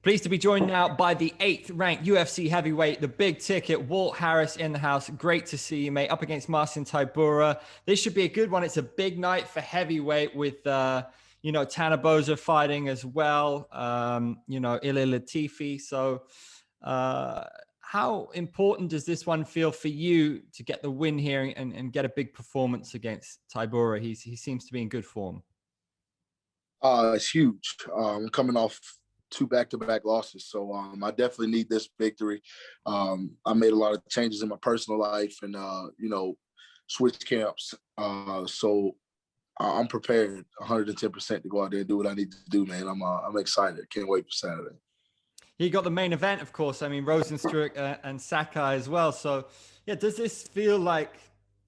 Pleased to be joined now by the 8th ranked UFC heavyweight, the big ticket, Walt Harris in the house. Great to see you, mate, up against Marcin Tybura. This should be a good one. It's a big night for heavyweight with, Tanaboza fighting as well, Ilir Latifi. So how important does this one feel for you to get the win here and get a big performance against Tybura? He seems to be in good form. It's huge. I'm coming off 2 back-to-back losses, so I definitely need this victory. I made a lot of changes in my personal life and switched camps. So I'm prepared 110% to go out there and do what I need to do, man. I'm excited. Can't wait for Saturday. You got the main event, of course. I mean, Rozenstruik and Sakai as well. So, yeah, does this feel like,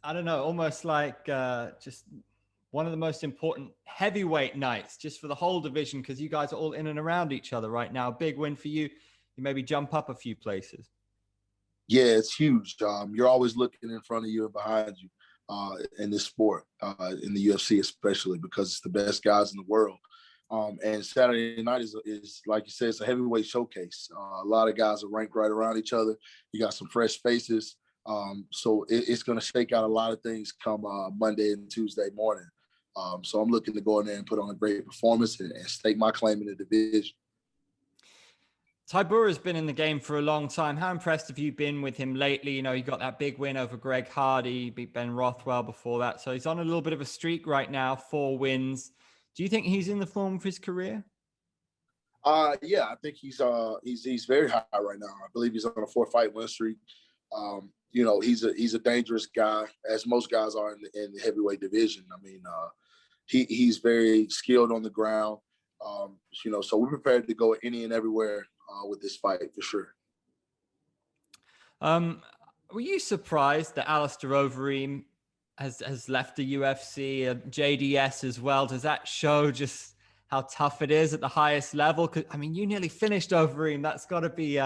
I don't know, almost like just one of the most important heavyweight nights just for the whole division, because you guys are all in and around each other right now. Big win for you. You maybe jump up a few places. Yeah, it's huge. You're always looking in front of you and behind you in this sport, in the UFC especially, because it's the best guys in the world. And Saturday night is like you said, it's a heavyweight showcase. A lot of guys are ranked right around each other. You got some fresh faces. So it's going to shake out a lot of things come Monday and Tuesday morning. So I'm looking to go in there and put on a great performance and stake my claim in the division. Tybura has been in the game for a long time. How impressed have you been with him lately? You know, he got that big win over Greg Hardy, beat Ben Rothwell before that. So he's on a little bit of a streak right now, 4 wins. Do you think he's in the form of his career? Yeah, I think he's very high right now. I believe he's on a 4-fight win streak. He's a dangerous guy, as most guys are in the heavyweight division. I mean, he's very skilled on the ground. So we're prepared to go any and everywhere with this fight for sure. Were you surprised that Alistair Overeem has left the UFC and JDS as well? Does that show just how tough it is at the highest level? 'Cause, I mean, you nearly finished Overeem. That's got to be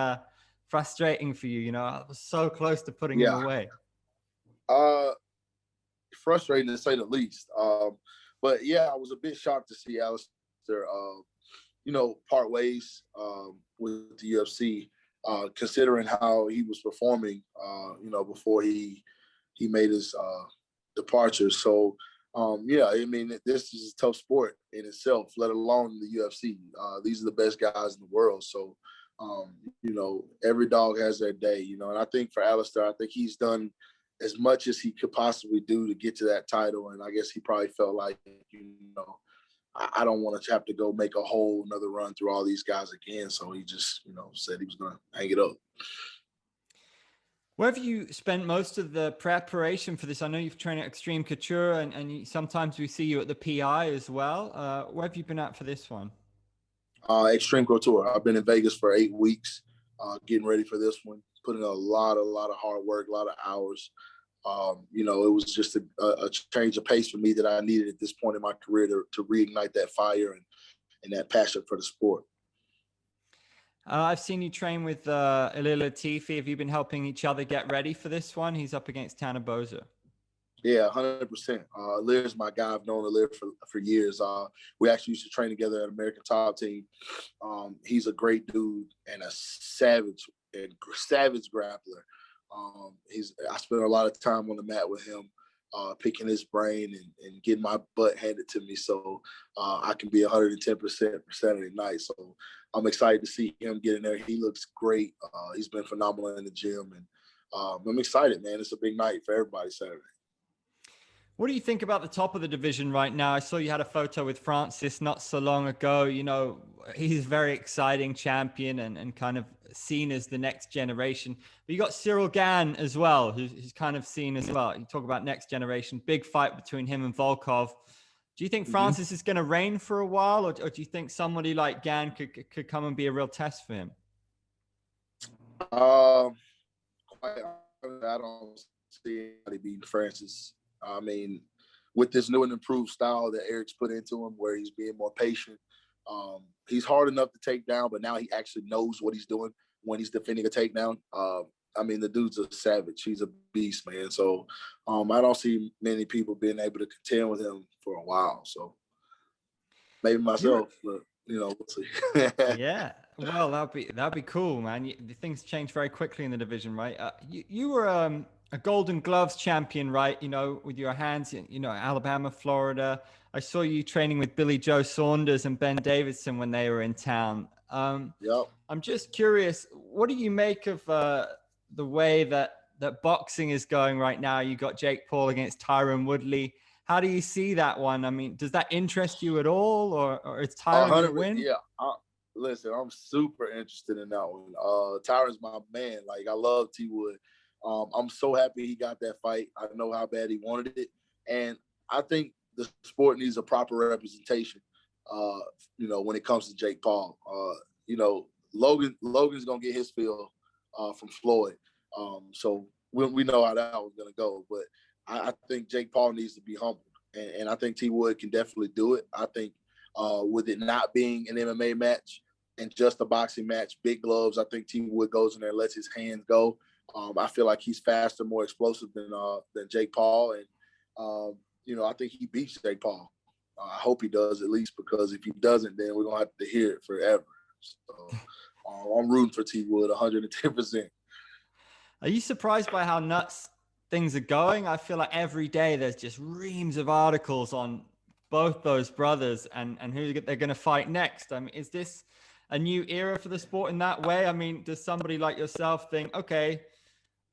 frustrating for you. You know, I was so close to putting him away. Frustrating to say the least. But yeah, I was a bit shocked to see Alistair, part ways with the UFC, considering how he was performing, before he made his departure. So, I mean, this is a tough sport in itself, let alone the UFC. These are the best guys in the world. So, every dog has their day, and I think for Alistair, I think he's done as much as he could possibly do to get to that title. And I guess he probably felt like, I don't want to have to go make a whole another run through all these guys again. So he just, said he was going to hang it up. Where have you spent most of the preparation for this? I know you've trained at Extreme Couture and sometimes we see you at the PI as well. Where have you been at for this one? Extreme Couture. I've been in Vegas for 8 weeks, getting ready for this one, putting a lot of hard work, a lot of hours. It was just a change of pace for me that I needed at this point in my career to reignite that fire and that passion for the sport. I've seen you train with Ilir Latifi. Have you been helping each other get ready for this one? He's up against Tanaboza. Yeah, 100%. Ilir's my guy. I've known Ilir for years. We actually used to train together at American Top Team. He's a great dude and a savage grappler. I spent a lot of time on the mat with him, picking his brain and getting my butt handed to me, so I can be 110% for Saturday night. So I'm excited to see him get in there. He looks great. He's been phenomenal in the gym, and I'm excited, man. It's a big night for everybody Saturday. What do you think about the top of the division right now? I saw you had a photo with Francis not so long ago. He's a very exciting champion and kind of seen as the next generation. But you got Cyril Gane as well, who's kind of seen as well. You talk about next generation, big fight between him and Volkov. Do you think Francis is going to reign for a while, or do you think somebody like Gane could come and be a real test for him? I don't see anybody beating Francis. I mean, with this new and improved style that Eric's put into him, where he's being more patient, he's hard enough to take down, but now he actually knows what he's doing when he's defending a takedown. I mean, the dude's a savage. He's a beast, man. So I don't see many people being able to contend with him for a while. So maybe myself, but we'll see. Yeah. Well, that'd be cool, man. The things change very quickly in the division, right? You were a Golden Gloves champion, right? You know, with your hands, you know, Alabama, Florida. I saw you training with Billy Joe Saunders and Ben Davidson when they were in town. Yep. I'm just curious, what do you make of the way that boxing is going right now? You got Jake Paul against Tyron Woodley. How do you see that one? I mean, does that interest you at all, or is Tyron going to 100. win? Yeah. Listen, I'm super interested in that one. Tyron's my man. Like, I love T Wood. I'm so happy he got that fight. I know how bad he wanted it, and I think the sport needs a proper representation. You know, when it comes to Jake Paul, you know, Logan's gonna get his fill from Floyd. So we know how that was gonna go, but I think Jake Paul needs to be humbled, and I think T Wood can definitely do it. I think with it not being an MMA match and just a boxing match, big gloves, I think T Wood goes in there and lets his hands go. I feel like he's faster, more explosive than Jake Paul, and you know, I think he beats Jake Paul. I hope he does, at least, because if he doesn't, then we're gonna have to hear it forever. So I'm rooting for T Wood 110%. Are you surprised by how nuts things are going? I feel like every day there's just reams of articles on both those brothers and who they're going to fight next. I mean, is this a new era for the sport in that way? I mean, does somebody like yourself think, okay,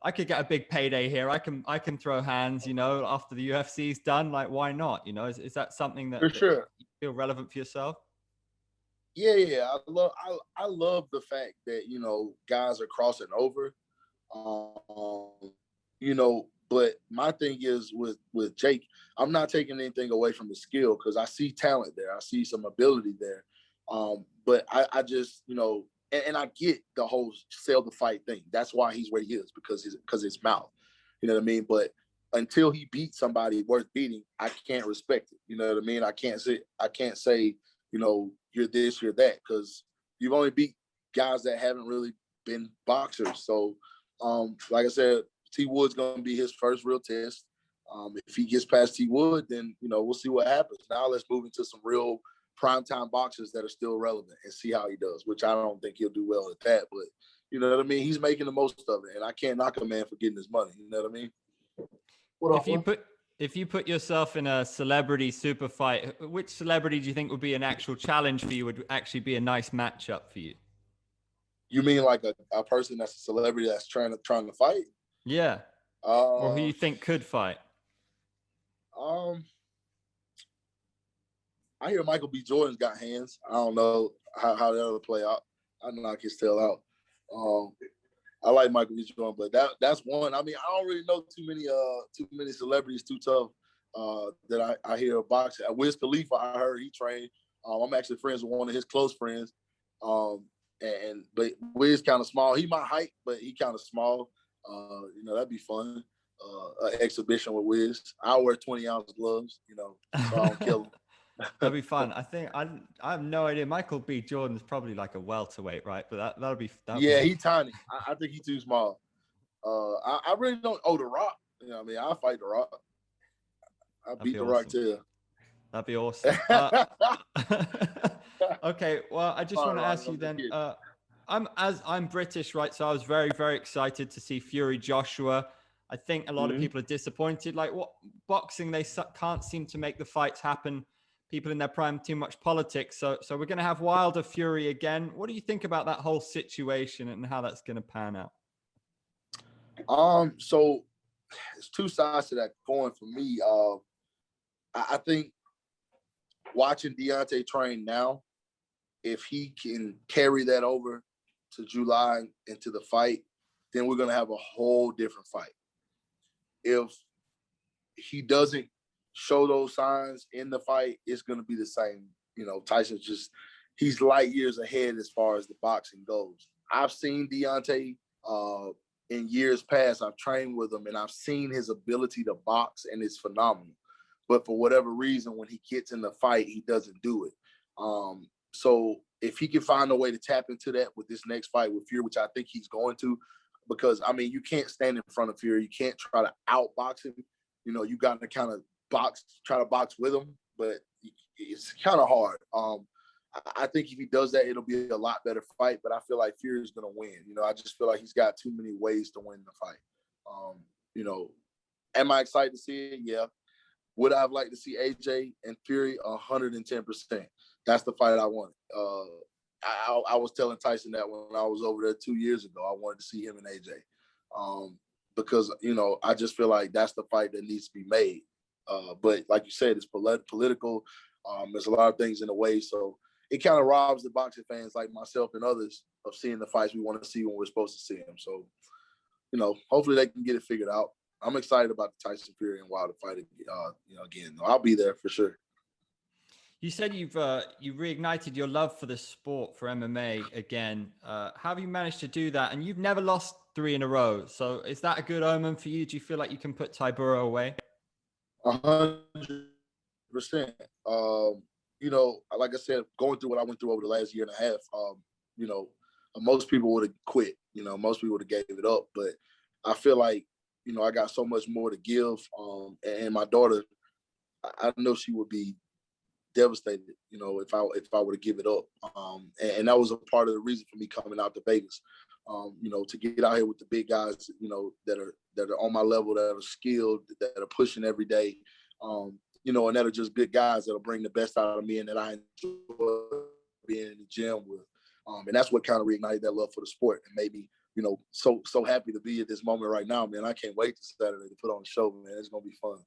I could get a big payday here. I can throw hands, you know, after the UFC's done. Like, why not? You know, is that something For that sure. you feel relevant for yourself? Yeah. I love the fact that, you know, guys are crossing over. You know, but my thing is with Jake, I'm not taking anything away from his skill because I see talent there. I see some ability there. But I just, you know, and I get the whole sell the fight thing. That's why he's where he is, because his mouth. You know what I mean? But until he beats somebody worth beating, I can't respect it. You know what I mean? I can't say, you know, you're this, you're that, because you've only beat guys that haven't really been boxers. So like I said, T Wood's going to be his first real test. If he gets past T Wood, then, you know, we'll see what happens. Now let's move into some real primetime boxers that are still relevant and see how he does, which I don't think he'll do well at that. But, you know what I mean? He's making the most of it, and I can't knock a man for getting his money. You know what I mean? What If up, you man? put yourself in a celebrity super fight, which celebrity do you think would be an actual challenge for you? Would actually be a nice matchup for you? You mean like a person that's a celebrity that's trying to fight? Yeah, or who Uh, you think could fight? um, I hear Michael B. Jordan's got hands. I don't know how that'll play out. I knock his tail out. Um, I like Michael B. Jordan, but that's one. I mean, I don't really know too many celebrities too tough that I hear of boxing. Wiz Khalifa, I heard he trained. I'm actually friends with one of his close friends. But Wiz kind of small. He my height, but he kind of small. You know, that'd be fun. An exhibition with Wiz. I'll wear 20-ounce gloves, you know, so I don't kill him. That'd be fun. I have no idea. Michael B. Jordan's probably like a welterweight, right? But that'd be Yeah, he tiny. I think he's too small. I really don't. Oh, The Rock. You know what I mean? I'll fight The Rock. I that'd beat be The Rock awesome. too. That'd be awesome. Okay, well, I just All want right, to ask Ronnie, you I'm just then. kidding. I'm British, right? So I was very, very excited to see Fury Joshua. I think a lot of Mhm. people are disappointed. Like, what boxing, can't seem to make the fights happen. People in their prime, too much politics. So we're going to have Wilder Fury again. What do you think about that whole situation and how that's going to pan out? So it's two sides to that coin for me. I think watching Deontay train now, if he can carry that over to July into the fight, then we're gonna have a whole different fight. If he doesn't show those signs in the fight, it's gonna be the same. You know, Tyson's just he's light years ahead as far as the boxing goes. I've seen Deontay in years past. I've trained with him and I've seen his ability to box, and it's phenomenal. But for whatever reason, when he gets in the fight, he doesn't do it. So if he can find a way to tap into that with this next fight with Fury, which I think he's going to, because I mean, you can't stand in front of Fury. You can't try to outbox him. You know, you got to kind of try to box with him, but it's kind of hard. I think if he does that, it'll be a lot better fight. But I feel like Fury is going to win. You know, I just feel like he's got too many ways to win the fight. You know, am I excited to see it? Yeah. Would I have liked to see AJ and Fury? 110%. That's the fight I wanted. I was telling Tyson that when I was over there 2 years ago, I wanted to see him and AJ. Because, you know, I just feel like that's the fight that needs to be made. But like you said, it's political. There's a lot of things in the way. So it kind of robs the boxing fans like myself and others of seeing the fights we want to see when we're supposed to see them. So, you know, hopefully they can get it figured out. I'm excited about the Tyson Fury and Wilder fight, you know, again. I'll be there for sure. You said you reignited your love for the sport, for MMA again. How have you managed to do that? And you've never lost 3 in a row. So is that a good omen for you? Do you feel like you can put Tybura away? 100%. You know, like I said, going through what I went through over the last year and a half, you know, most people would have quit. You know, most people would have gave it up. But I feel like, you know, I got so much more to give. And my daughter, I know she would be devastated, you know, if I were to give it up. And that was a part of the reason for me coming out to Vegas. You know, to get out here with the big guys, you know, that are on my level, that are skilled, that are pushing every day. You know, and that are just good guys that'll bring the best out of me and that I enjoy being in the gym with. And that's what kind of reignited that love for the sport and made me, you know, so happy to be at this moment right now, man. I can't wait to Saturday to put on the show, man. It's gonna be fun.